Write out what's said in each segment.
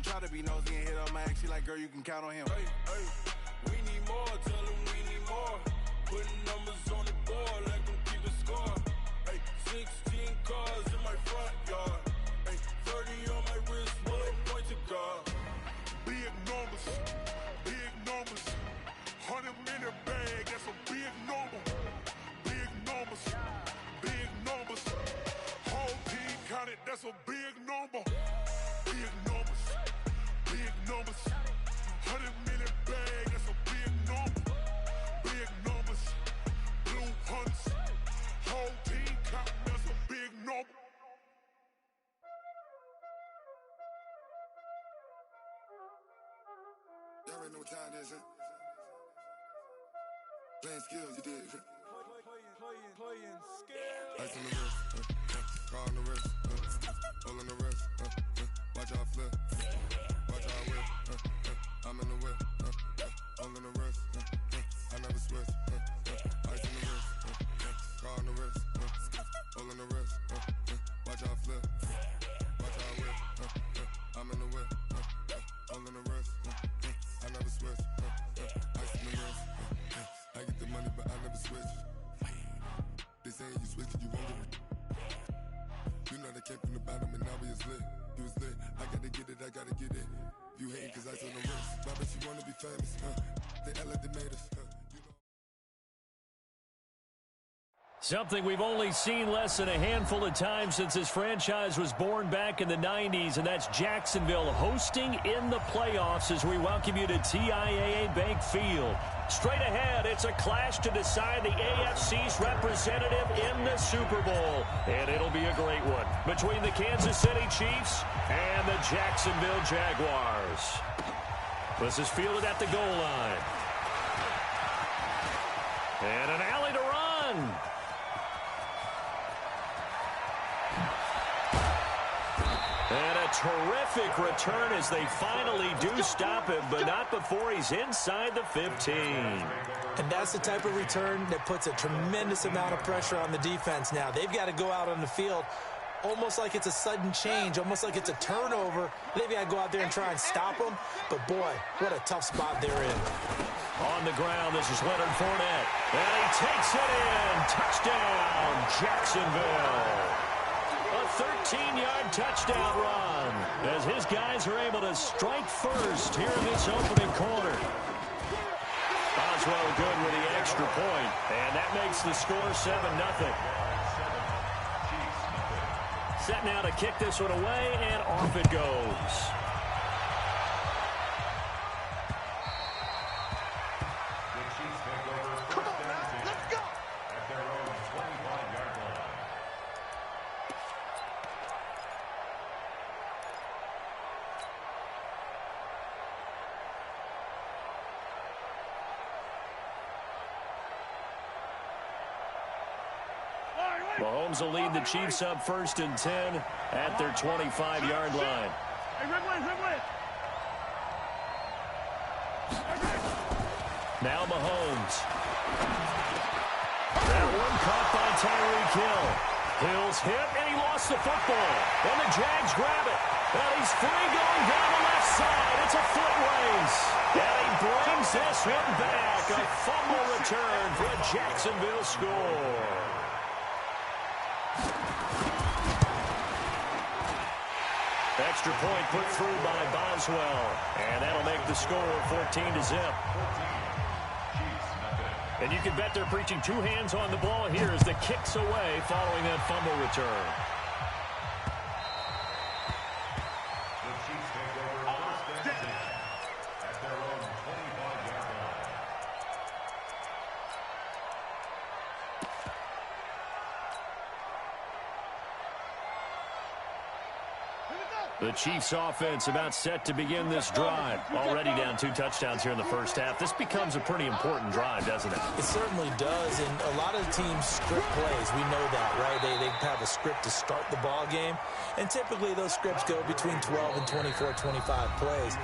try to be nosy and hit up my ex, she like, girl, you can count on him. Hey, hey, we need more, tell them we need more. Putting numbers on the board, let them keep a score. Hey, 16 cars in my front yard. Hey, 30 on my wrist, 1 point to guard. Big numbers, 100 minute bag, that's a big number. Big numbers, whole team counted, that's a big number. Big numbers, 100 minute bag, that's a big number. Big numbers, blue hunts, whole team counting, that's a big number. Y'all already know what time it is, huh? Playing skills, you did. Playing skills. Ice on the wrist, car on the wrist, hole in the wrist, watch out flip, watch out whip, I'm in the whip, hole in the wrist, I never switch, ice on the wrist, car on the wrist, hole in the wrist, watch out flip, watch out whip, I'm in the whip, hole in the wrist, I never switch, ice on the wrist, I get the money but I never switch. They saying you switch it, you won't get it. You know they came from the bottom and now we is lit. You was lit, I gotta get it, I gotta get it. You hating cause I on the wrist. Why bet you wanna be famous, They made us, Something we've only seen less than a handful of times since this franchise was born back in the 90s, and that's Jacksonville hosting in the playoffs as we welcome you to TIAA Bank Field. Straight ahead, it's a clash to decide the AFC's representative in the Super Bowl, and it'll be a great one between the Kansas City Chiefs and the Jacksonville Jaguars. This is fielded at the goal line. And an alley to run. And a terrific return as they finally do stop him, but not before he's inside the 15. And that's the type of return that puts a tremendous amount of pressure on the defense now. They've got to go out on the field almost like it's a sudden change, almost like it's a turnover. They've got to go out there and try and stop them. But, boy, what a tough spot they're in. On the ground, this is Leonard Fournette. And he takes it in. Touchdown, Jacksonville. A 13-yard touchdown run as his guys are able to strike first here in this opening quarter. Boswell good with the extra point, and that makes the score 7-0. Set now to kick this one away, and off it goes. Mahomes will lead the Chiefs up 1st and 10 at their 25-yard line. Now Mahomes. That one caught by Tyreek Hill. Hill's hit, and he lost the football. And the Jags grab it. And he's free going down the left side. It's a foot race. And he brings this one back. A fumble return for a Jacksonville score. Extra point put through by Boswell. And that'll make the score 14-0. And you can bet they're preaching two hands on the ball here as the kick's away following that fumble return. The Chiefs take over 1st and 10 at their own 25-yard line. The Chiefs offense about set to begin this drive. Already down 2 touchdowns here in the first half. This becomes a pretty important drive, doesn't it? It certainly does, and a lot of teams script plays. We know that, right? They have a script to start the ball game, and typically those scripts go between 12 and 24, 25 plays.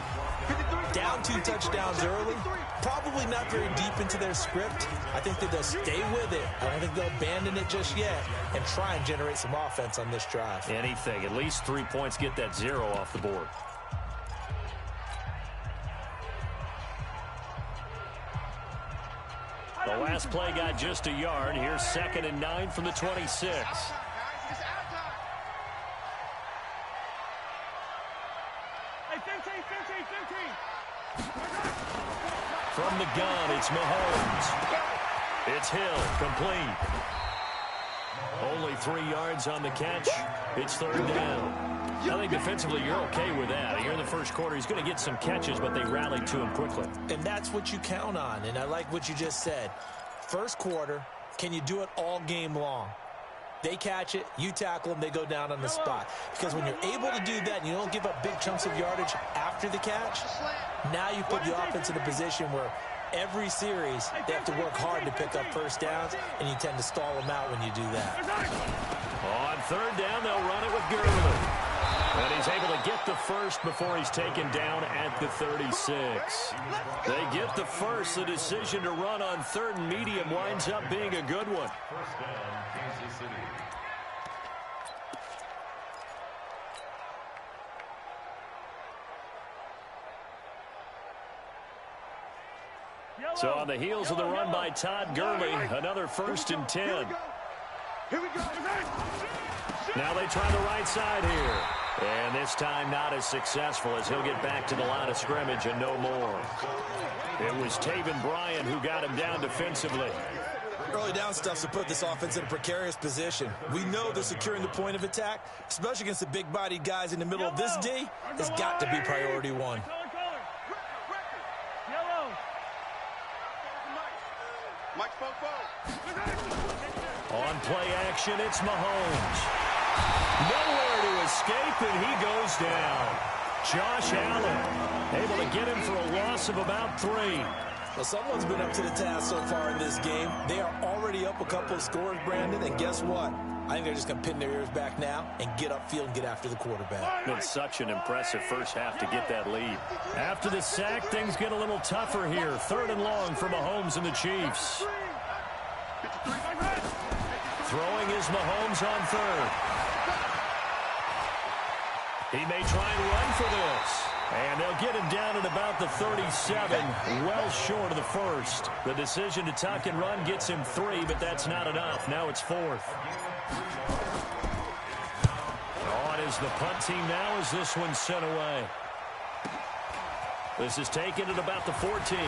Down 2 touchdowns early, probably not very deep into their script. I think that they'll stay with it. I don't think they'll abandon it just yet and try and generate some offense on this drive. Anything. At least 3 points, get that 0 off the board. The last play got just a yard. Here's 2nd and 9 from the 26. From the gun, it's Mahomes. It's Hill, complete. Only 3 yards on the catch. It's 3rd down. I think defensively you're okay with that. Here in the first quarter, he's going to get some catches, but they rallied to him quickly. And that's what you count on, and I like what you just said. First quarter, can you do it all game long? They catch it, you tackle them, they go down on the spot. Because when you're able to do that and you don't give up big chunks of yardage after the catch, now you put the offense in a position where every series they have to work hard to pick up first downs, and you tend to stall them out when you do that. On 3rd down, they'll run it with GORILA. And he's able to get the first before he's taken down at the 36. They get the first. The decision to run on 3rd and medium winds up being a good one. First down, Kansas City. So on the heels of the run by Todd Gurley, another 1st and 10. Here we go. Now they try the right side here. And this time not as successful as he'll get back to the line of scrimmage and no more. It was Taven Bryan who got him down defensively. Early down stuff's to put this offense in a precarious position. We know they're securing the point of attack, especially against the big-bodied guys in the middle of this D. Has got to be priority 1. On play action, it's Mahomes. Nowhere to escape, and he goes down. Josh Allen able to get him for a loss of about 3. Well, someone's been up to the task so far in this game. They are already up a couple of scores, Brandon, and guess what? I think they're just going to pin their ears back now and get upfield and get after the quarterback. Been such an impressive first half to get that lead. After the sack, things get a little tougher here. 3rd and long for Mahomes and the Chiefs. Throwing is Mahomes on 3rd. He may try and run for this. And they'll get him down at about the 37, well short of the first. The decision to tuck and run gets him 3, but that's not enough. Now it's 4th. On is the punt team now as this one's sent away. This is taken at about the 14.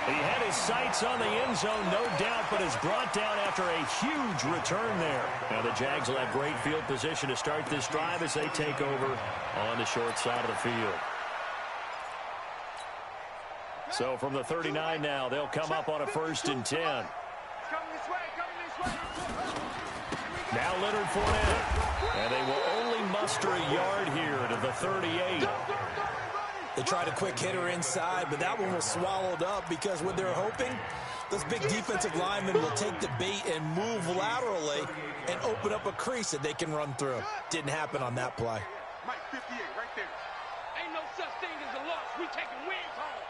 He had his sights on the end zone, no doubt, but is brought down after a huge return there. Now the Jags will have great field position to start this drive as they take over on the short side of the field. So from the 39 now, they'll come up on a 1st and 10. Now Leonard Fournette. And they will only muster a yard here to the 38. They tried a quick hitter inside, but that one was swallowed up because what they're hoping, those big defensive linemen will take the bait and move laterally and open up a crease that they can run through. Didn't happen on that play. Mike 58 right there. Ain't no such thing as a loss. We taking wins home.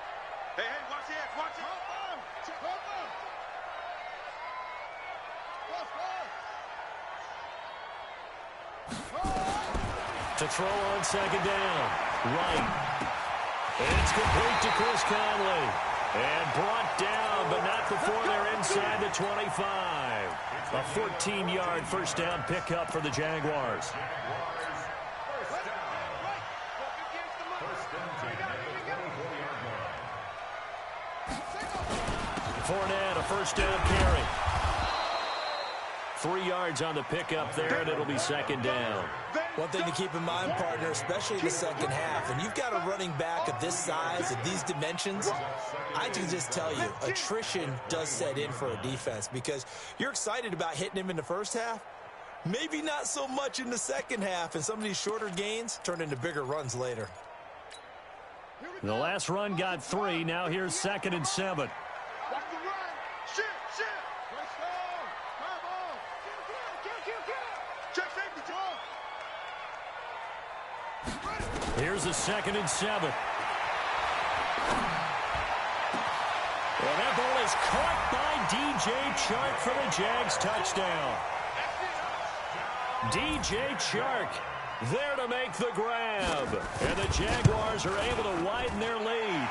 Hey, watch it, watch it. To throw on 2nd down. Right. It's complete to Chris Conley. And brought down, but not before they're inside the 25. A 14-yard first down pickup for the Jaguars. Fournette, a first down carry. 3 yards on the pickup there, and it'll be 2nd down. One thing to keep in mind, partner, especially in the second half, when you've got a running back of this size, of these dimensions, I can just tell you, attrition does set in for a defense because you're excited about hitting him in the first half, maybe not so much in the second half, and some of these shorter gains turn into bigger runs later. The last run got 3. Now here's 2nd and 7. Watch the run. Shit. Let's go. Come on. Kill. Check safety, John. Here's a 2nd and 7. And that ball is caught by DJ Chark for the Jags touchdown. DJ Chark There to make the grab. And the Jaguars are able to widen their lead.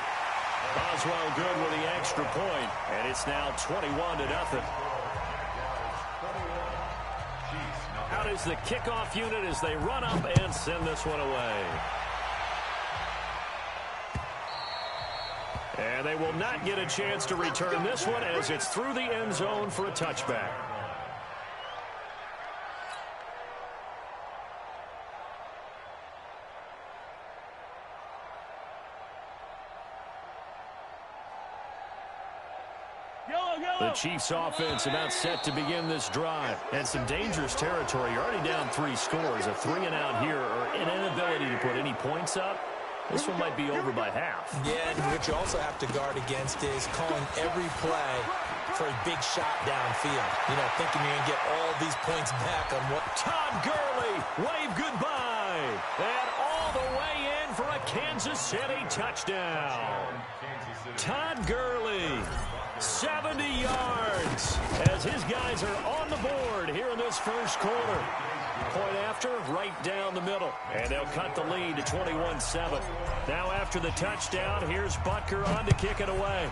Boswell good with the extra point, and it's now 21-0. Out is the kickoff unit as they run up and send this one away. And they will not get a chance to return this one as it's through the end zone for a touchback. The Chiefs offense about set to begin this drive. And some dangerous territory. You're already down 3 scores. A 3-and-out here or an inability to put any points up. This one might be over by half. Yeah, and what you also have to guard against is calling every play for a big shot downfield. You know, thinking you're going to get all these points back on what... Todd Gurley, wave goodbye. And all the way in for a Kansas City touchdown. Todd Gurley, 70 yards, as his guys are on the board here in this first quarter. Point after, right down the middle. And they'll cut the lead to 21-7. Now after the touchdown, here's Butker on to kick it away.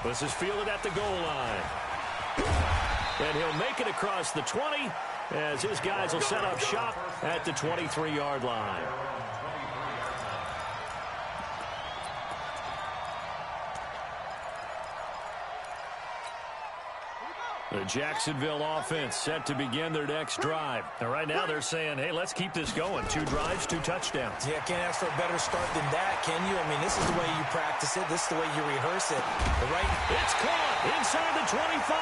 This is fielded at the goal line. And he'll make it across the 20 as his guys will set up shop at the 23-yard line. The Jacksonville offense set to begin their next drive. And right now they're saying, hey, let's keep this going. 2 drives, 2 touchdowns. Yeah, can't ask for a better start than that, can you? I mean, this is the way you practice it. This is the way you rehearse it. It's caught inside the 25.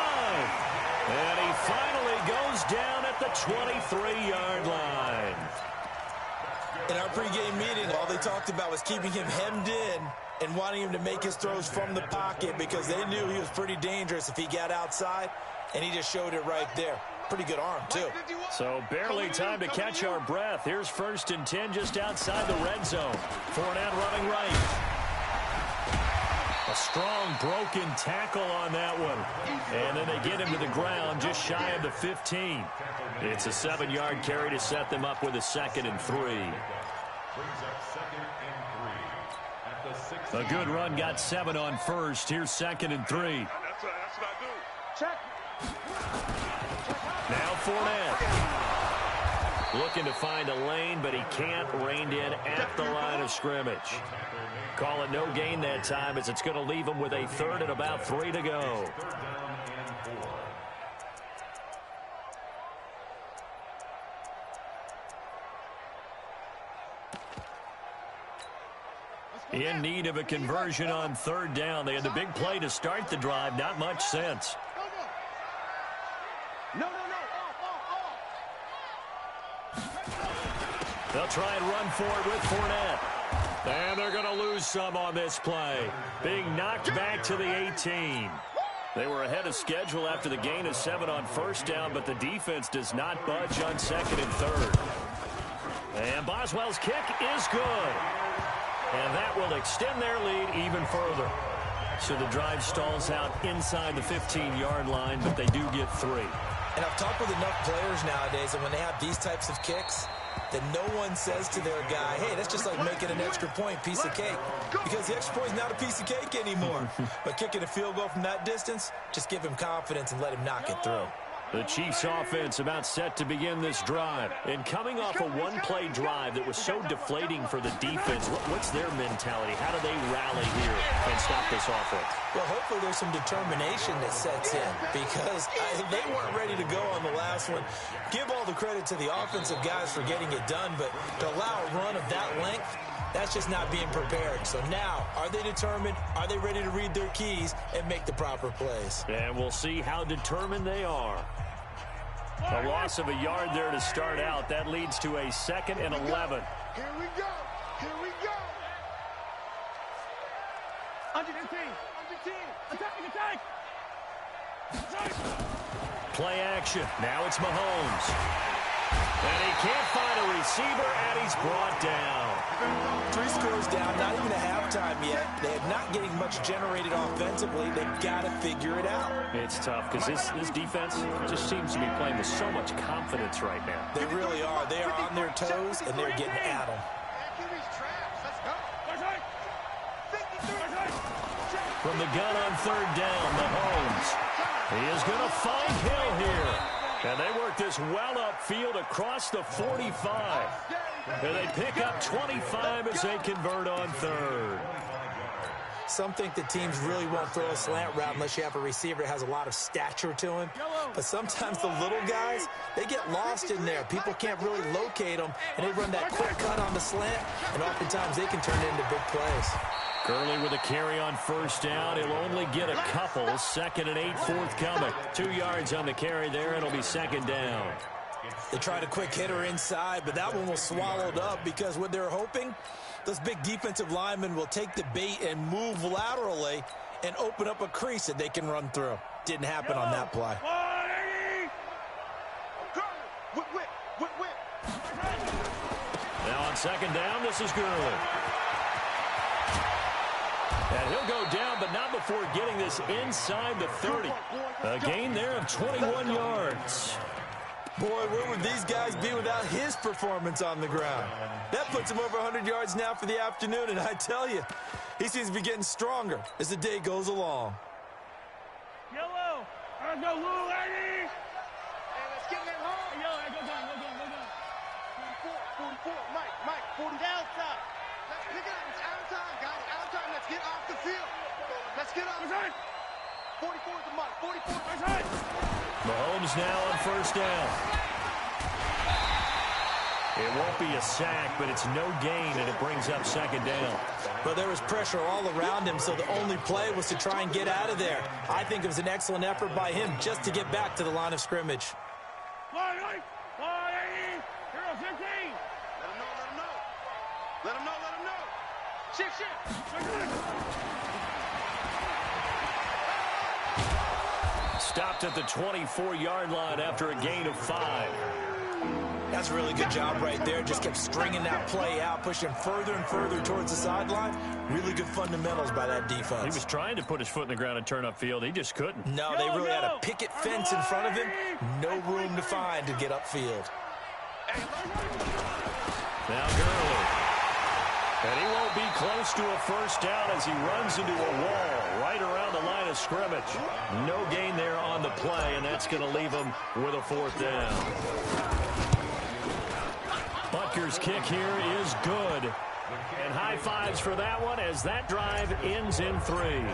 And he finally goes down at the 23-yard line. In our pregame meeting, all they talked about was keeping him hemmed in and wanting him to make his throws from the pocket because they knew he was pretty dangerous if he got outside. And he just showed it right there. Pretty good arm, too. So barely time to catch our breath. Here's 1st and 10 just outside the red zone. Fournette running right. A strong broken tackle on that one. And then they get him to the ground just shy of the 15. It's a 7-yard carry to set them up with a 2nd and 3. A good run got 7 on first. Here's 2nd and 3. That's what I do. Check. Now Fournette. Looking to find a lane, but he can't. Reined in at the line of scrimmage. Call it no gain that time as it's going to leave him with a 3rd and about 3 to go. In need of a conversion on 3rd down. They had the big play to start the drive. Not much sense. No. They'll try and run for it with Fournette. And they're going to lose some on this play. Being knocked back to the 18. They were ahead of schedule after the gain of 7 on 1st down, but the defense does not budge on 2nd and 3rd. And Boswell's kick is good. And that will extend their lead even further. So the drive stalls out inside the 15-yard line, but they do get 3. And I've talked with enough players nowadays, and when they have these types of kicks, that no one says to their guy, hey, that's just like making an extra point, piece of cake. Because the extra point is not a piece of cake anymore. But kicking a field goal from that distance, just give him confidence and let him knock it through. The Chiefs offense about set to begin this drive. And coming off a one-play drive that was so deflating for the defense, what's their mentality? How do they rally here and stop this offense? Well, hopefully there's some determination that sets in because they weren't ready to go on the last one. Give all the credit to the offensive guys for getting it done, but to allow a run of that length, that's just not being prepared. So now, are they determined? Are they ready to read their keys and make the proper plays? And we'll see how determined they are. A loss of a yard there to start out. That leads to a 2nd and 11. Here we go. Here we go. Under 10. Attack. Play action. Now it's Mahomes. And he can't find a receiver, and he's brought down. 3 scores down, not even a halftime yet. They're not getting much generated offensively. They've got to figure it out. It's tough because this defense just seems to be playing with so much confidence right now. They really are. They are on their toes, and they're getting at them. From the gun on 3rd down, Mahomes. He is going to find Hill here. And they work this well upfield across the 45. And they pick up 25 as they convert on 3rd. Some think the teams really won't throw a slant route unless you have a receiver that has a lot of stature to him. But sometimes the little guys, they get lost in there. People can't really locate them, and they run that quick cut on the slant, and oftentimes they can turn it into big plays. Gurley with a carry on 1st down. He'll only get a couple. 2nd and 8 forthcoming. 2 yards on the carry there. It'll be 2nd down. They tried a quick hitter inside, but that one was swallowed up because what they're hoping, those big defensive linemen will take the bait and move laterally and open up a crease that they can run through. Didn't happen on that play. Now on 2nd down, this is Gurley. And he'll go down, but not before getting this inside the 30. A gain there of 21 yards. Boy, where would these guys be without his performance on the ground? That puts him over 100 yards now for the afternoon, and I tell you, he seems to be getting stronger as the day goes along. Yellow, let's go, Lou, lady. Hey, let's get that home. Yellow, go down. 44, Mike, 40 outside. Let's pick it up. It's out of time, guys. Out of time. Let's get off the field. Let's get off. 44 is the mark. 44. Mahomes now on 1st down. It won't be a sack, but it's no gain, and it brings up 2nd down. But there was pressure all around him, so the only play was to try and get out of there. I think it was an excellent effort by him just to get back to the line of scrimmage. Line 80. 0-15. Let him know. Shift. Stopped at the 24-yard line after a gain of 5. That's a really good job right there. Just kept stringing that play out, pushing further and further towards the sideline. Really good fundamentals by that defense. He was trying to put his foot in the ground and turn upfield. He just couldn't. No, they really had a picket fence in front of him. No room to find to get upfield. Now Gurley. And he won't be close to a 1st down as he runs into a wall right around the line of scrimmage. No gain there on the play, and that's going to leave him with a 4th down. Butker's kick here is good. And high fives for that one as that drive ends in 3.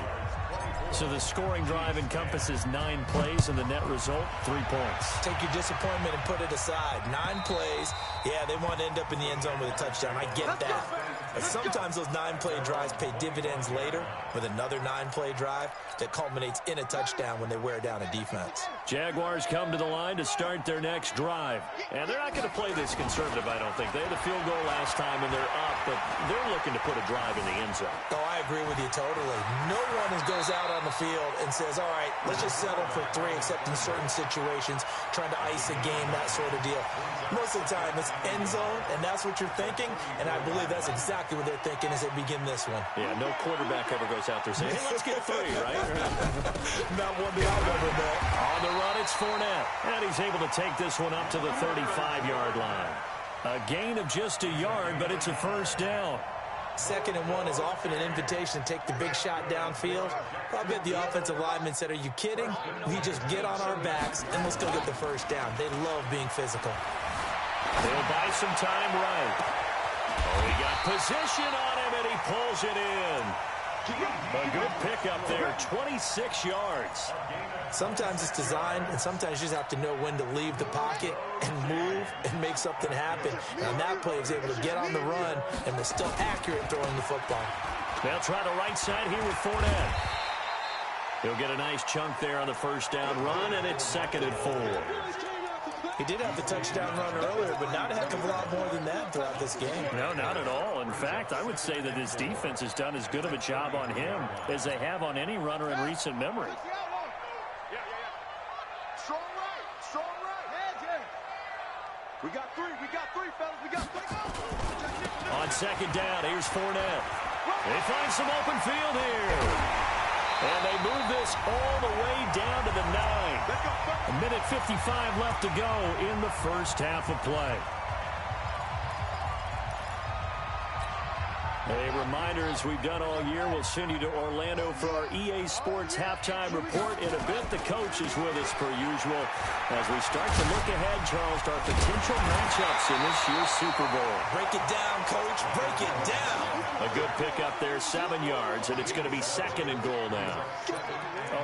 So the scoring drive encompasses 9 plays, and the net result, 3 points. Take your disappointment and put it aside. 9 plays. Yeah, they want to end up in the end zone with a touchdown. I get that. But sometimes those 9-play drives pay dividends later with another 9-play drive that culminates in a touchdown when they wear down a defense. Jaguars come to the line to start their next drive. And they're not going to play this conservative, I don't think. They had a field goal last time, and they're up, but they're looking to put a drive in the end zone. Oh, I agree with you totally. No one goes out on the field and says, all right, let's just settle for 3, except in certain situations, trying to ice a game, that sort of deal. Most of the time, it's end zone, and that's what you're thinking, and I believe that's exactly what they're thinking as they begin this one. Yeah, no quarterback ever goes out there saying, hey, let's get 3, right? Not one that I've ever met. On the run, it's Fournette, and he's able to take this one up to the 35-yard line. A gain of just a yard, but it's a 1st down. 2nd and 1 is often an invitation to take the big shot downfield. I bet the offensive lineman said, are you kidding? We just get on our backs and let's go get the 1st down. They love being physical. They'll buy some time right. Oh, he got position on him, and he pulls it in. A good pickup there, 26 yards. Sometimes it's designed, and sometimes you just have to know when to leave the pocket and move and make something happen. And on that play, he was able to get on the run and was still accurate throwing the football. They'll try the right side here with Fournette. He'll get a nice chunk there on the 1st down run, and it's 2nd and 4. He did have the touchdown run earlier, but not a heck of a lot more than that throughout this game. No, not at all. In fact, I would say that his defense has done as good of a job on him as they have on any runner in recent memory. Strong right. We got three, fellas. We got three. On second down, here's Fournette. They find some open field here. And they move this all the way down to the 9. 1:55 left to go in the first half of play. A reminder, as we've done all year, we'll send you to Orlando for our EA Sports halftime report. In a bit, the coach is with us per usual as we start to look ahead, Charles, to our potential matchups in this year's Super Bowl. Break it down, Coach. Break it down. A good pickup there, 7 yards, and it's going to be second and goal now.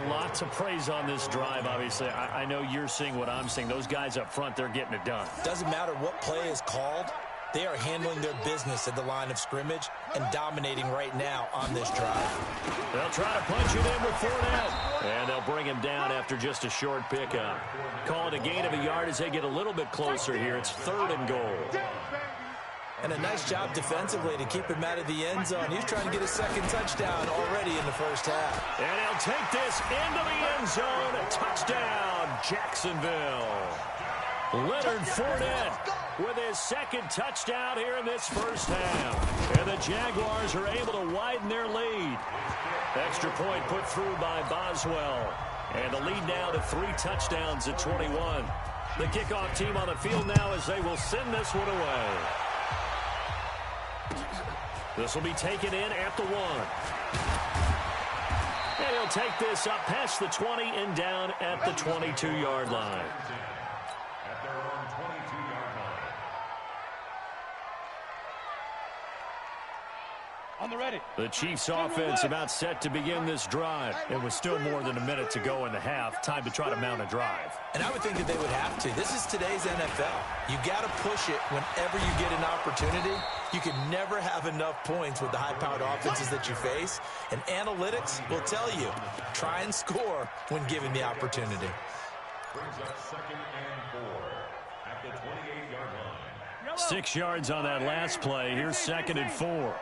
A lot to praise on this drive, obviously. I know you're seeing what I'm seeing. Those guys up front, they're getting it done. Doesn't matter what play is called. They are handling their business at the line of scrimmage and dominating right now on this drive. They'll try to punch it in with Fournette. And they'll bring him down after just a short pickup. Call it a gain of a yard as they get a little bit closer here. It's third and goal. And a nice job defensively to keep him out of the end zone. He's trying to get a second touchdown already in the first half. And he'll take this into the end zone. A touchdown, Jacksonville. Leonard Fournette with his second touchdown here in this first half. And the Jaguars are able to widen their lead. Extra point put through by Boswell. And the lead now to 3 touchdowns at 21. The kickoff team on the field now as they will send this one away. This will be taken in at the 1. And he'll take this up past the 20 and down at the 22-yard line. At their own 22-yard line. On the ready. The Chiefs offense about set to begin this drive. It was still more than a minute to go in the half. Time to try to mount a drive. And I would think that they would have to. This is today's NFL. You got to push it whenever you get an opportunity. You can never have enough points with the high-powered offenses that you face. And analytics will tell you, try and score when given the opportunity. Brings up second and 4 at the 28-yard line. 6 yards on that last play. Here's second and 4.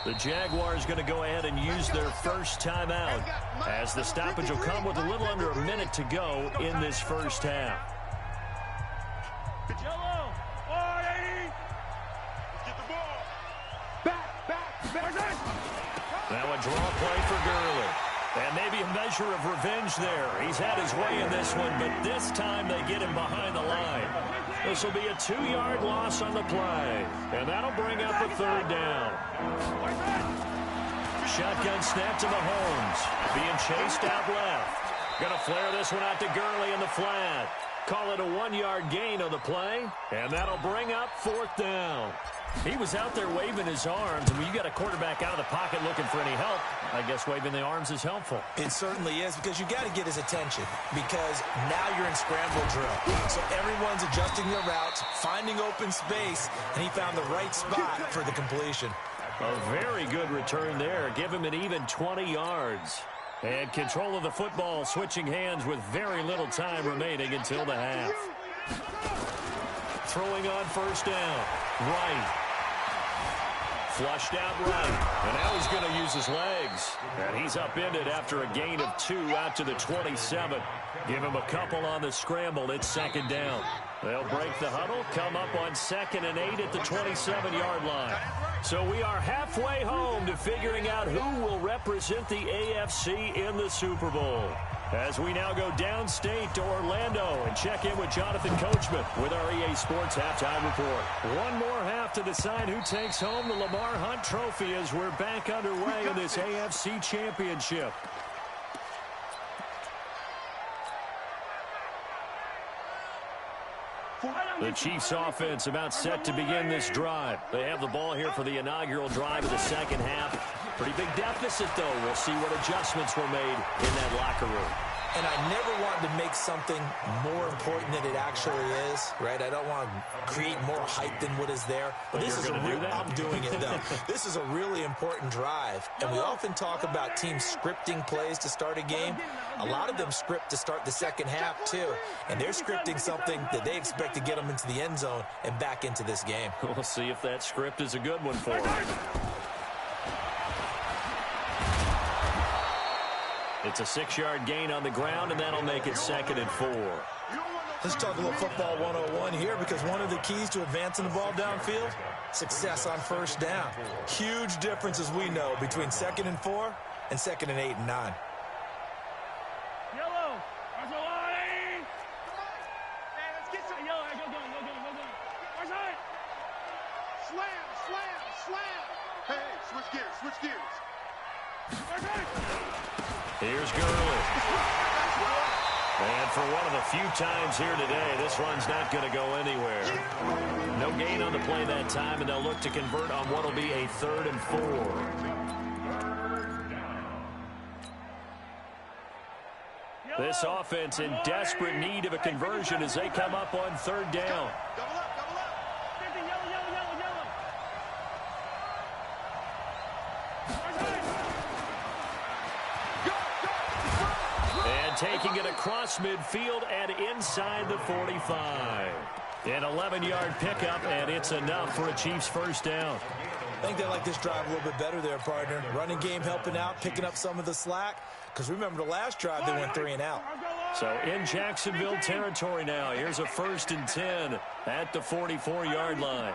The Jaguars going to go ahead and use their first timeout as the stoppage will come with a little under a minute to go in this first half. Now a draw play for Gurley. And maybe a measure of revenge there. He's had his way in this one, but this time they get him behind the line. This will be a 2-yard loss on the play. And that'll bring up a third down. Shotgun snap to Mahomes. Being chased out left. Going to flare this one out to Gurley in the flat. Call it a 1-yard gain on the play. And that'll bring up fourth down. He was out there waving his arms. And when you got a quarterback out of the pocket looking for any help, I guess waving the arms is helpful. It certainly is, because you got to get his attention, because now you're in scramble drill. So everyone's adjusting their routes, finding open space, and he found the right spot for the completion. A very good return there. Give him an even 20 yards. And control of the football switching hands with very little time remaining until the half. Throwing on first down. Right. Flushed out right. And now he's going to use his legs. And he's upended after a gain of 2 out to the 27. Give him a couple on the scramble. It's second down. They'll break the huddle, come up on 2nd and 8 at the 27-yard line. So we are halfway home to figuring out who will represent the AFC in the Super Bowl. As we now go downstate to Orlando and check in with Jonathan Coachman with our EA Sports Halftime Report. One more half to decide who takes home the Lamar Hunt Trophy as we're back underway in this AFC Championship. The Chiefs offense about set to begin this drive. They have the ball here for the inaugural drive of the second half. Pretty big deficit, though. We'll see what adjustments were made in that locker room. And I never wanted to make something more important than it actually is, right? I don't want to create more hype than what is there. But this is I'm doing it, though. This is a really important drive. And we often talk about teams scripting plays to start a game. A lot of them script to start the second half, too. And they're scripting something that they expect to get them into the end zone and back into this game. We'll see if that script is a good one for them. It's a 6-yard gain on the ground, and that'll make it 2nd and 4. Let's talk a little football 101 here, because one of the keys to advancing the ball downfield, success on first down. Huge difference, as we know, between 2nd and 4 and 2nd and 8 and 9. Yellow. Man, let's get some yellow. Go. Slam. Hey, switch gears. Here's Gurley. And for one of the few times here today, this run's not going to go anywhere. No gain on the play that time, and they'll look to convert on what will be a 3rd and 4. This offense in desperate need of a conversion as they come up on 3rd down. Double up. And taking it across midfield and inside the 45. An 11-yard pickup, and it's enough for a Chiefs first down. I think they like this drive a little bit better there, partner. Running game helping out, picking up some of the slack. Because remember, the last drive, they went 3 and out. So in Jacksonville territory now. Here's a 1st and 10 at the 44-yard line.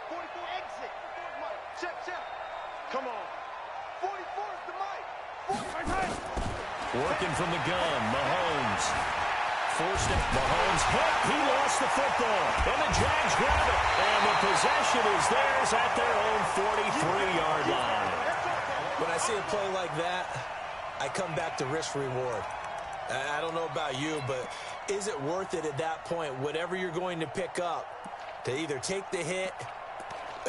44 exit. Check. Come on. 44 is the mic. Working from the gun, Mahomes. Forced it. Mahomes hit. He lost the football. And the Jags grab it. And the possession is theirs at their own 43-yard line. When I see a play like that, I come back to risk-reward. I don't know about you, but is it worth it at that point, whatever you're going to pick up, to either take the hit,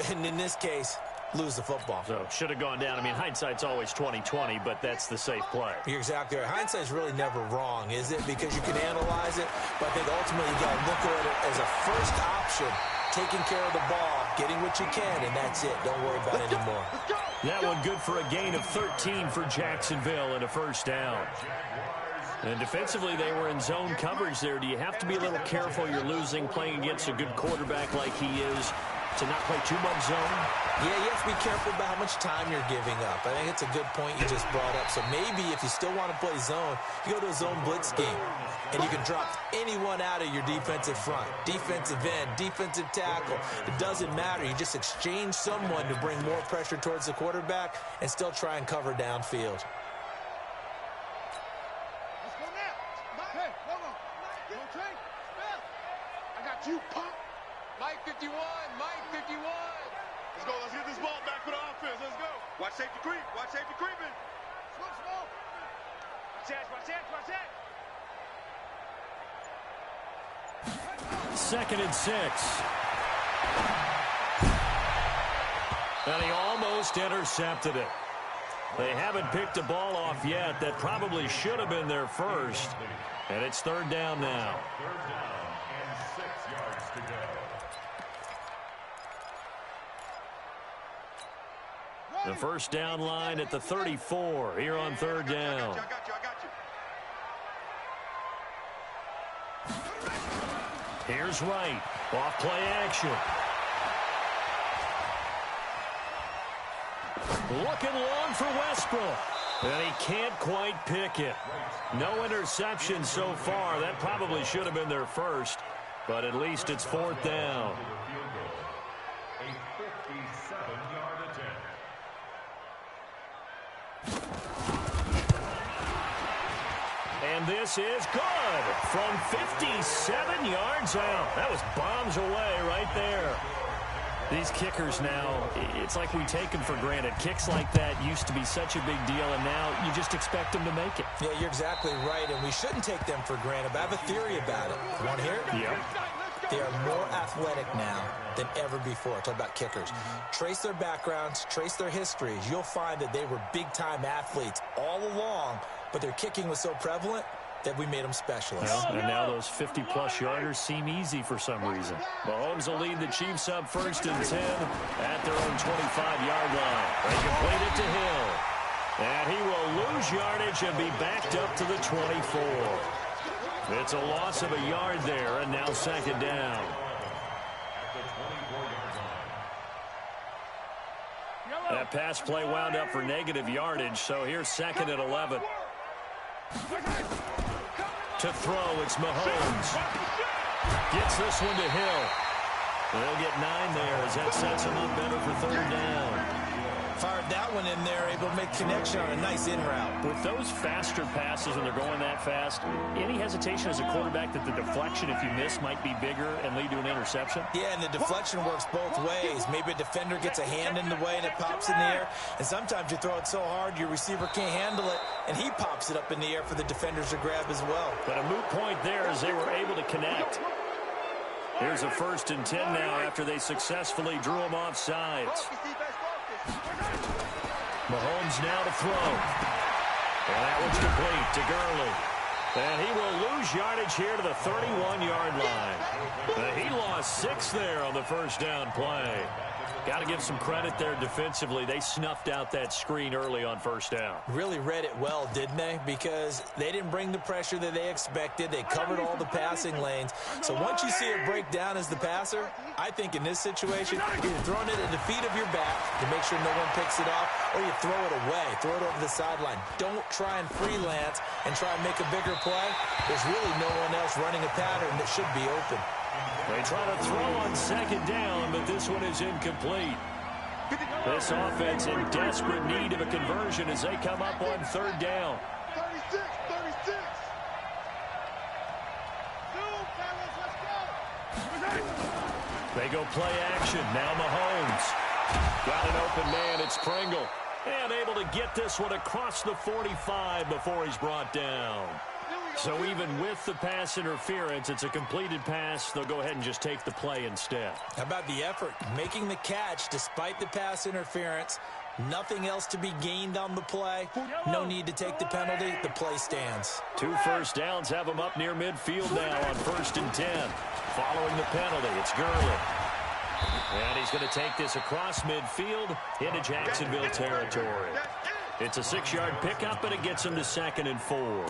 and in this case, lose the football? So should have gone down. I mean, hindsight's always 20/20, but that's the safe play. You're exactly right. Hindsight's really never wrong, is it? Because you can analyze it, but I think ultimately you got to look at it as a first option, taking care of the ball, getting what you can, and that's it. Don't worry about it anymore. That one good for a gain of 13 for Jacksonville and a first down. And defensively, they were in zone coverage there. Do you have to be a little careful? You're losing, playing against a good quarterback like he is, to not play too much zone? Yeah, you have to be careful about how much time you're giving up. I think it's a good point you just brought up. So maybe if you still want to play zone, you go to a zone blitz game, and you can drop anyone out of your defensive front, defensive end, defensive tackle. It doesn't matter. You just exchange someone to bring more pressure towards the quarterback and still try and cover downfield. Let's go now. Hey, hold on. No train. I got you, punk. Mike 51. Let's get this ball back for the offense. Let's go. Watch safety creep. Creeping. Switch ball. Watch that. 2nd and 6. And he almost intercepted it. They haven't picked a ball off yet. That probably should have been their first. And it's 3rd down now. 3rd down and 6 yards to go. The first down line at the 34 here on 3rd down. I got you. Here's Wright. Off play action. Looking long for Westbrook. And he can't quite pick it. No interception so far. That probably should have been their first. But at least it's 4th down. A 57-yard attempt. And this is good from 57 yards out. That was bombs away right there. These kickers now, it's like we take them for granted. Kicks like that used to be such a big deal, and now you just expect them to make it. Yeah, you're exactly right, and we shouldn't take them for granted, but I have a theory about it. You want to hear it? Yeah. They are more athletic now than ever before. Talk about kickers. Trace their backgrounds, trace their histories. You'll find that they were big-time athletes all along, but their kicking was so prevalent that we made them specialists. Well, and now those 50-plus yarders seem easy for some reason. Mahomes will lead the Chiefs up 1st and 10 at their own 25-yard line. They complete it to Hill. And he will lose yardage and be backed up to the 24. It's a loss of a yard there, and now 2nd down. At the 24-yard line. That pass play wound up for negative yardage, so here's 2nd and 11. To throw, it's Mahomes. Gets this one to Hill. They'll get 9 there as that sets them up better for 3rd down. Fired that one in there, able to make connection on a nice in route. With those faster passes when they're going that fast, any hesitation as a quarterback that the deflection, if you miss, might be bigger and lead to an interception? Yeah, and the deflection works both ways. Maybe a defender gets a hand in the way and it pops in the air. And sometimes you throw it so hard your receiver can't handle it, and he pops it up in the air for the defenders to grab as well. But a moot point there as they were able to connect. Here's a 1st and 10 now after they successfully drew him off sides. Mahomes now to throw. And that one's complete to Gurley. And he will lose yardage here to the 31-yard line. He lost 6 there on the 1st down play. Got to give some credit there defensively. They snuffed out that screen early on 1st down. Really read it well, didn't they? Because they didn't bring the pressure that they expected. They covered all the passing lanes. So once you see it break down as the passer, I think in this situation, you're throwing it at the feet of your back to make sure no one picks it off, or you throw it away, throw it over the sideline. Don't try and freelance and try and make a bigger play. There's really no one else running a pattern that should be open. They try to throw on 2nd down, but this one is incomplete. This offense in desperate need of a conversion as they come up on 3rd down. 36. They go play action. Now Mahomes. Got an open man. It's Pringle. And able to get this one across the 45 before he's brought down. So even with the pass interference, it's a completed pass. They'll go ahead and just take the play instead. How about the effort? Making the catch despite the pass interference. Nothing else to be gained on the play. No need to take the penalty. The play stands. 2 1st downs have them up near midfield now on 1st and 10. Following the penalty, it's Gurley. And he's going to take this across midfield into Jacksonville territory. It's a 6-yard pickup, and it gets him to 2nd and 4.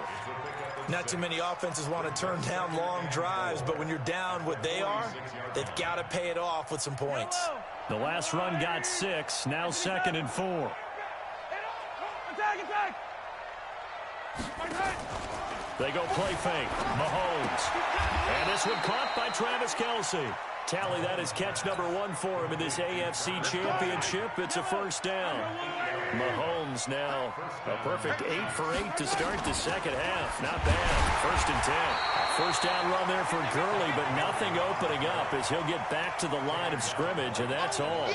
Not too many offenses want to turn down long drives, but when you're down what they are, they've got to pay it off with some points. The last run got 6, now 2nd and 4. They go play fake. Mahomes. And this one caught by Travis Kelce. Tally, that is catch number 1 for him in this AFC Championship. It's a 1st down. Mahomes now a perfect 8 for 8 to start the 2nd half. Not bad. 1st and 10. 1st down run there for Gurley, but nothing opening up as he'll get back to the line of scrimmage, and that's all.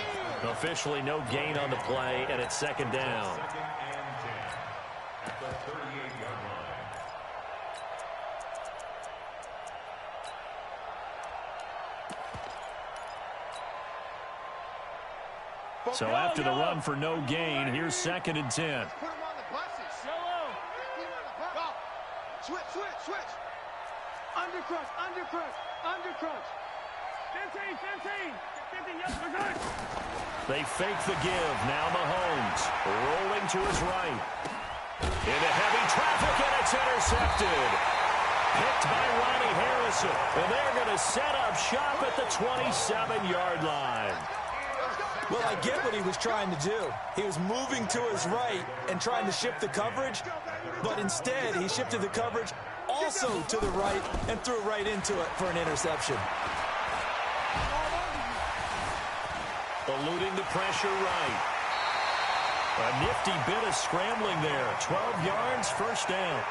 Officially no gain on the play, and it's 2nd down. So after the run for no gain, here's 2nd and 10. Put him on the buses. Switch. Undercrunch. 15, yes, we're good. They fake the give. Now Mahomes rolling to his right. Into heavy traffic, and it's intercepted. Picked by Ronnie Harrison. And they're going to set up shop at the 27-yard line. Well, I get what he was trying to do. He was moving to his right and trying to shift the coverage, but instead he shifted the coverage also to the right and threw right into it for an interception. Eluding the pressure right. A nifty bit of scrambling there. 12 yards, 1st down.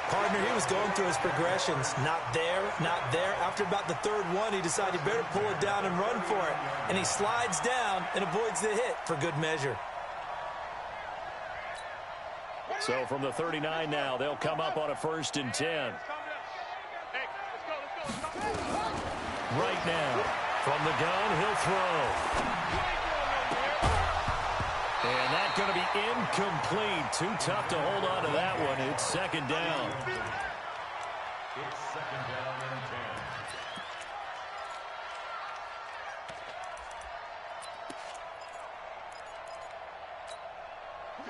Partner, he was going through his progressions. Not there, not there. After about the 3rd one, he decided he better pull it down and run for it. And he slides down and avoids the hit for good measure. So from the 39 now, they'll come up on a 1st and 10. Right now, from the gun, he'll throw. And that's going to be incomplete. Too tough to hold on to that one. It's 2nd down. It's 2nd down and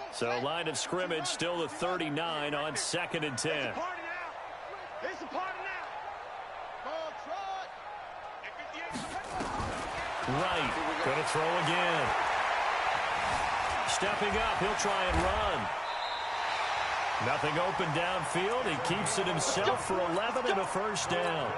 10. So line of scrimmage still the 39 on 2nd and 10. It's a party now. Right. Going to throw again. stepping up. He'll try and run. Nothing open downfield. He keeps it himself for 11 and a first down.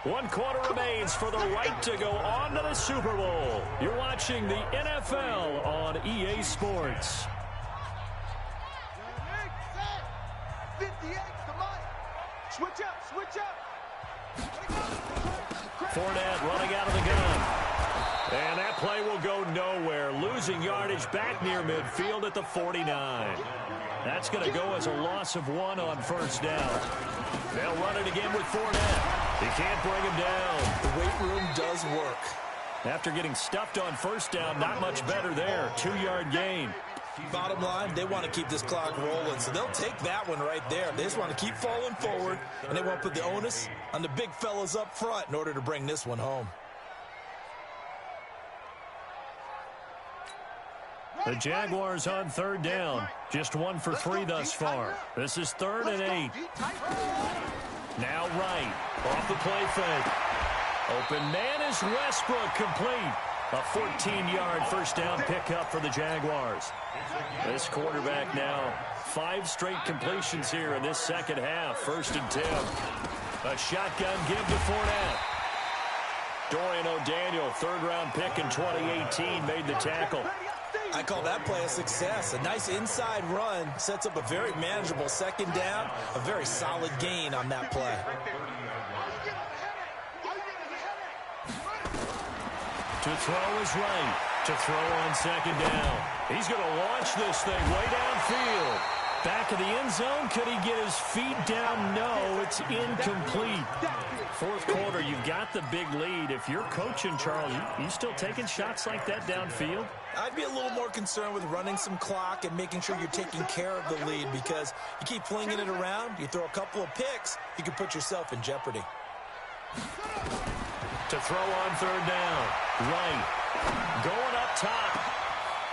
One quarter remains for the right to go on to the Super Bowl. You're watching the NFL on EA Sports. 58 to Mike. Switch up, switch up. Fournette running out of the gun. And that play will go nowhere. Losing yardage back near midfield at the 49. That's going to go as a loss of 1 on first down. They'll run it again with Fournette. He can't bring him down. The weight room does work. After getting stuffed on first down, not much better there. 2-yard gain. Bottom line, they want to keep this clock rolling, so they'll take that one right there. They just want to keep falling forward, and they want to put the onus on the big fellas up front in order to bring this one home. The Jaguars on third down. Just 1 for 3 thus far. This is 3rd and 8. Now right. Off the play fake. Open man is Westbrook, complete. A 14-yard first down pickup for the Jaguars. This quarterback now 5 straight completions here in this second half. 1st and 10. A shotgun give to Fournette. Dorian O'Daniel, 3rd-round pick in 2018, made the tackle. I call that play a success. A nice inside run sets up a very manageable 2nd down. A very solid gain on that play. To throw is right. To throw on 2nd down. He's going to launch this thing way downfield. Back of the end zone. Could he get his feet down? No, it's incomplete. 4th quarter, you've got the big lead. If you're coaching, Charles, you still taking shots like that downfield? I'd be a little more concerned with running some clock and making sure you're taking care of the lead, because you keep flinging it around, you throw a couple of picks, you can put yourself in jeopardy. To throw on 3rd down. Right. Going up top.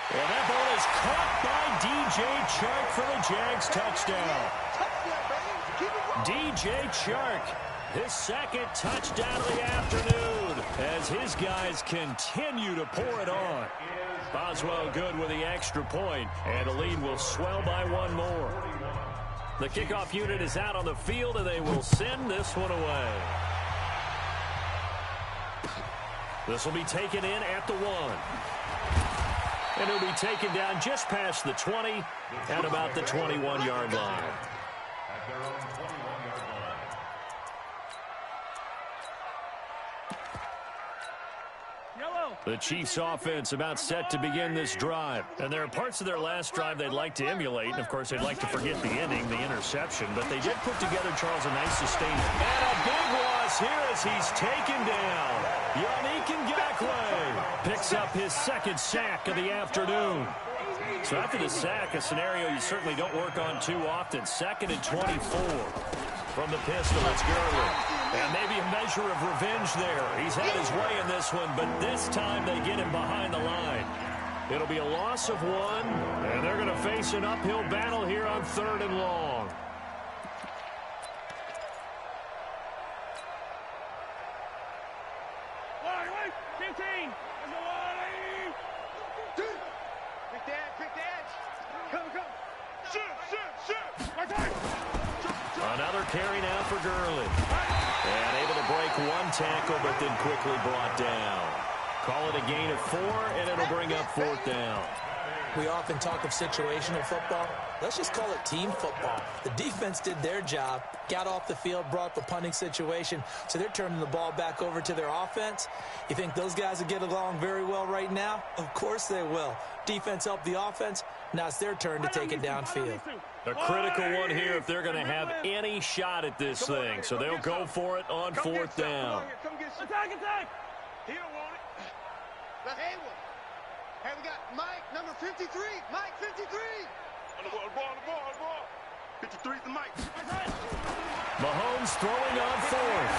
And that ball is caught by DJ Chark for the Jags touchdown. DJ Chark, his 2nd touchdown of the afternoon, as his guys continue to pour it on. Boswell good with the extra point, and the lead will swell by 1 more. The kickoff unit is out on the field, and they will send this one away. This will be taken in at the 1. And it'll be taken down just past the 20 at about the 21-yard line. At their own 21-yard line. The Chiefs offense about set to begin this drive. And there are parts of their last drive they'd like to emulate. And, of course, they'd like to forget the ending, the interception. But they did put together, Charles, a nice sustained. And a big loss here as he's taken down. Yannick Ngakoue picks up his 2nd sack of the afternoon. So after the sack, a scenario you certainly don't work on too often. 2nd and 24 from the pistol. It's Gurley. And maybe a measure of revenge there. He's had his way in this one, but this time they get him behind the line. It'll be a loss of 1, and they're going to face an uphill battle here on 3rd and long. Another carry now for Gurley. And able to break 1 tackle, but then quickly brought down. Call it a gain of 4, and it'll bring up 4th down. We often talk of situational football. Let's just call it team football. The defense did their job, got off the field, brought the punting situation, so they're turning the ball back over to their offense. You think those guys will get along very well right now? Of course they will. Defense helped the offense. Now it's their turn to take it downfield. A critical one here if they're going to have any shot at this thing. So they'll go for it on 4th down. Attack, attack! He don't want it. That's Haywood. Hey, we got Mike, number 53. Mike, 53. On the ball. 53's the Mike. Mahomes throwing on 4th.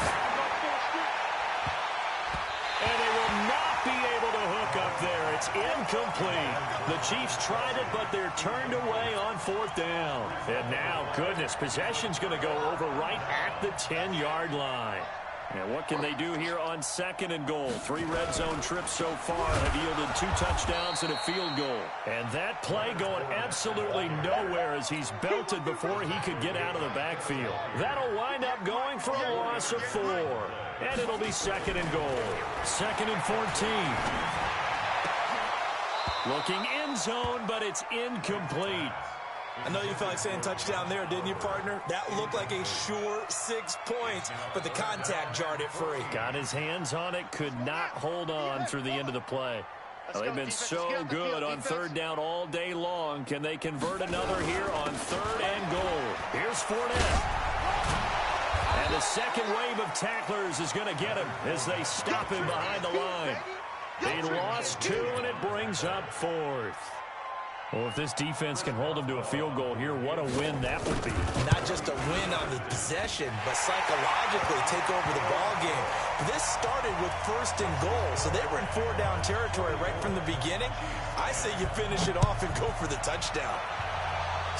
And they will not be able to hook up there. It's incomplete. The Chiefs tried it, but they're turned away on 4th down. And now, goodness, possession's going to go over right at the 10-yard line. And what can they do here on 2nd and goal? 3 red zone trips so far have yielded 2 touchdowns and a field goal. And that play going absolutely nowhere as he's belted before he could get out of the backfield. That'll wind up going for a loss of 4. And it'll be 2nd and goal. 2nd and 14. Looking end zone, but it's incomplete. I know you felt like saying touchdown there, didn't you, partner? That looked like a sure 6 points, but the contact jarred it free. Got his hands on it, could not hold on through the end of the play. Well, they've been so good on 3rd down all day long. Can they convert another here on 3rd and goal? Here's Fournette. And the second wave of tacklers is going to get him as they stop him behind the line. They lost 2, and it brings up 4th. Well, if this defense can hold them to a field goal here, what a win that would be. Not just a win on the possession, but psychologically take over the ball game. This started with 1st and goal, so they were in 4-down territory right from the beginning. I say you finish it off and go for the touchdown.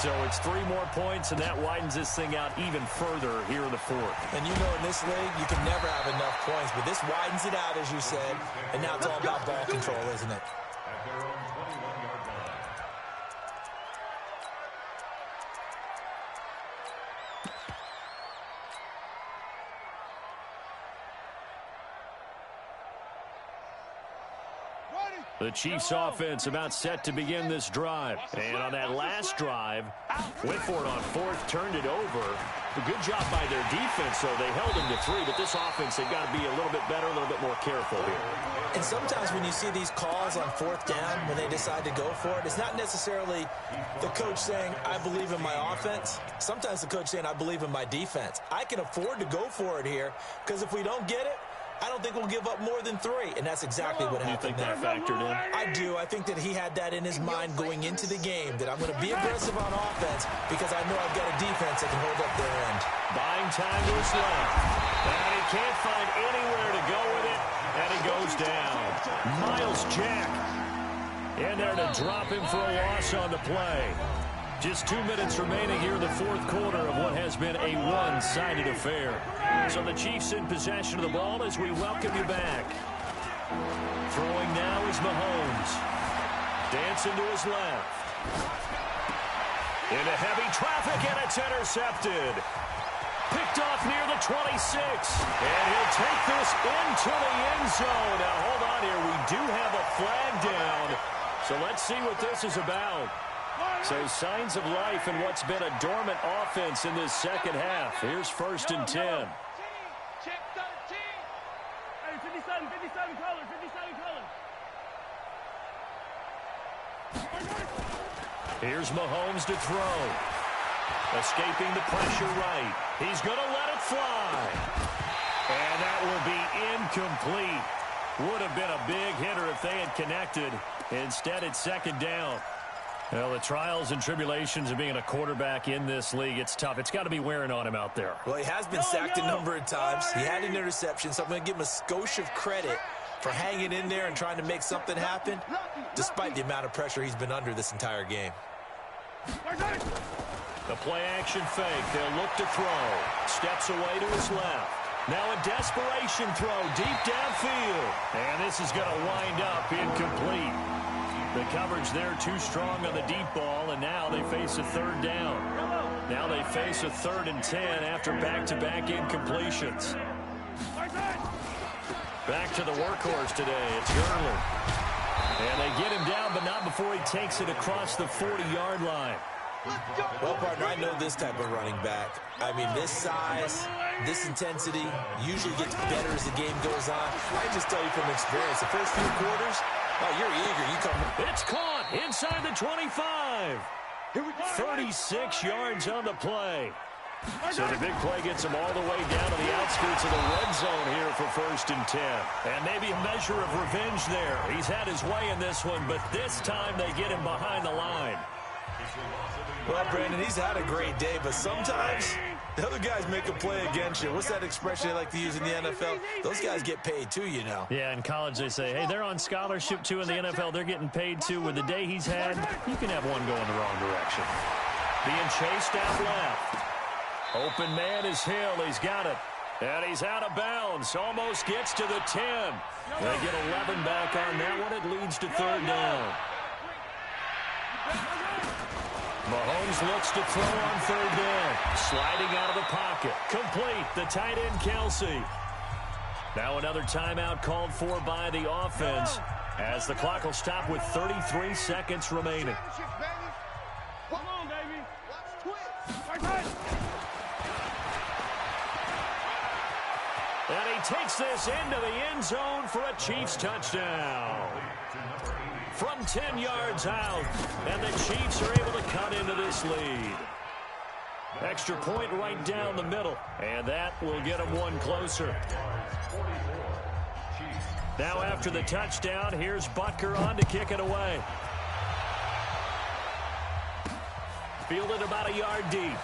So it's 3 more points, and that widens this thing out even further here in the 4th. And you know in this league, you can never have enough points, but this widens it out, as you said, and now it's all about ball control, isn't it? The Chiefs offense about set to begin this drive. And on that last drive, went for it on 4th, turned it over. A good job by their defense, though. They held them to 3, but this offense, they've got to be a little bit better, a little bit more careful here. And sometimes when you see these calls on 4th down, when they decide to go for it, it's not necessarily the coach saying, I believe in my offense. Sometimes the coach saying, I believe in my defense. I can afford to go for it here, because if we don't get it, I don't think we'll give up more than 3, and that's exactly what happened there. You think that factored in? I do. I think that he had that in his mind going into the game, that I'm going to be aggressive on offense because I know I've got a defense that can hold up their end. Buying time to his left. And he can't find anywhere to go with it, and he goes down. Miles Jack in there to drop him for a loss on the play. Just 2 minutes remaining here in the 4th quarter of what has been a one-sided affair. So the Chiefs in possession of the ball as we welcome you back. Throwing now is Mahomes. Dancing to his left. Into heavy traffic, and it's intercepted. Picked off near the 26. And he'll take this into the end zone. Now, hold on here. We do have a flag down. So let's see what this is about. So signs of life in what's been a dormant offense in this 2nd half. Here's 1st and 10. Check 13. Hey, 57 color, 57 color. Here's Mahomes to throw. Escaping the pressure right. He's going to let it fly. And that will be incomplete. Would have been a big hitter if they had connected. Instead, it's 2nd down. Well, the trials and tribulations of being a quarterback in this league, it's tough. It's got to be wearing on him out there. Well, he has been sacked a number of times. He had an interception, so I'm going to give him a skosh of credit for hanging in there and trying to make something happen, despite the amount of pressure he's been under this entire game. The play-action fake. They'll look to throw. Steps away to his left. Now a desperation throw deep downfield. And this is going to wind up incomplete. The coverage there too strong on the deep ball, and now they face a 3rd down. Now they face a 3rd and 10 after back-to-back incompletions. Back to the workhorse today. It's Gurley. And they get him down, but not before he takes it across the 40-yard line. Well, partner, I know this type of running back. I mean, this size, this intensity usually gets better as the game goes on. I just tell you from experience, the first few quarters, oh, you're eager. You come. It's caught inside the 25. 36 yards on the play. So the big play gets him all the way down to the outskirts of the red zone here for 1st and 10. And maybe a measure of revenge there. He's had his way in this one, but this time they get him behind the line. Well, Brandon, he's had a great day, but sometimes the other guys make a play against you. What's that expression they like to use in the NFL? Those guys get paid too, you know. Yeah, in college they say, hey, they're on scholarship too. In the NFL, they're getting paid too. With the day he's had, you can have one going the wrong direction. Being chased out left. Open man is Hill. He's got it. And he's out of bounds. Almost gets to the 10. They get 11 back on that one. It leads to third down. Mahomes looks to throw on third down. Sliding out of the pocket. Complete. The tight end, Kelsey. Now another timeout called for by the offense as the clock will stop with 33 seconds remaining. Come on, baby. Watch twist. And he takes this into the end zone for a Chiefs touchdown. From 10 yards out, and the Chiefs are able to cut into this lead. Extra point right down the middle, and that will get them one closer. Now after the touchdown, here's Butker on to kick it away. Fielded about a yard deep.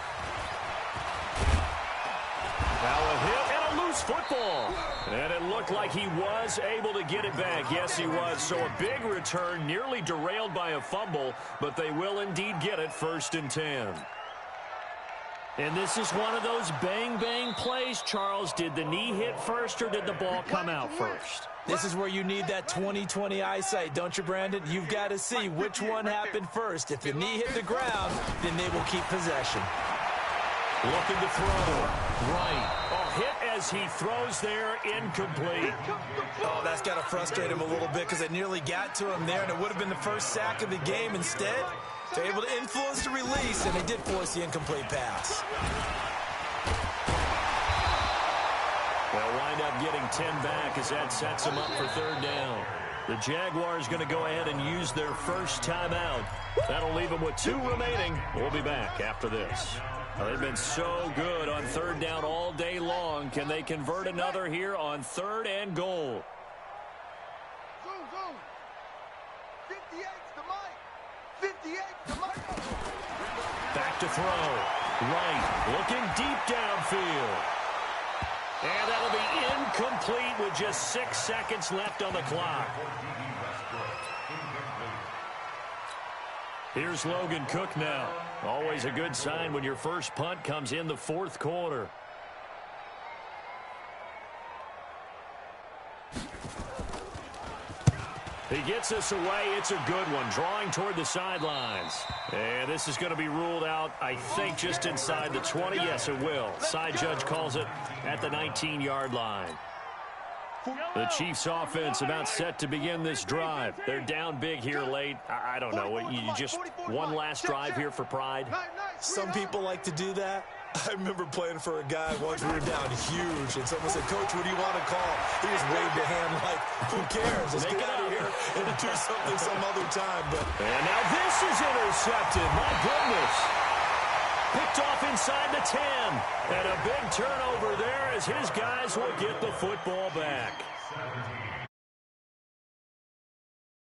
Now a hit and a loose football. And it looked like he was able to get it back. Yes, he was. So a big return, nearly derailed by a fumble, but they will indeed get it 1st and 10. And this is one of those bang-bang plays, Charles. Did the knee hit first or did the ball come out first? This is where you need that 20/20 eyesight, don't you, Brandon? You've got to see which one happened first. If the knee hit the ground, then they will keep possession. Looking to throw. Right. Oh, hit as he throws there, incomplete. Oh, that's got to frustrate him a little bit because it nearly got to him there, and it would have been the first sack of the game. Instead, they're able to influence the release, and they did force the incomplete pass. They'll wind up getting 10 back as that sets them up for third down. The Jaguars going to go ahead and use their first timeout. That'll leave them with 2 remaining. We'll be back after this. They've been so good on third down all day long. Can they convert another here on 3rd and goal? Zoom, zoom. 58's the mic. 58's the mic. Back to throw. Right. Looking deep downfield. And that'll be incomplete with just 6 seconds left on the clock. Here's Logan Cook now. Always a good sign when your first punt comes in the 4th quarter. He gets this away. It's a good one. Drawing toward the sidelines. And this is going to be ruled out, I think, just inside the 20. Yes, it will. Side judge calls it at the 19-yard line. The Chiefs offense about set to begin this drive. They're down big here late. I don't know. You just one last drive here for pride? Some people like to do that. I remember playing for a guy once. We were down huge, and someone said, "Coach, what do you want to call?" He just waved a hand like, "Who cares? Let's get out of here and do something some other time." But and now this is intercepted. My goodness. Picked off inside the 10. And a big turnover there as his guys will get the football back.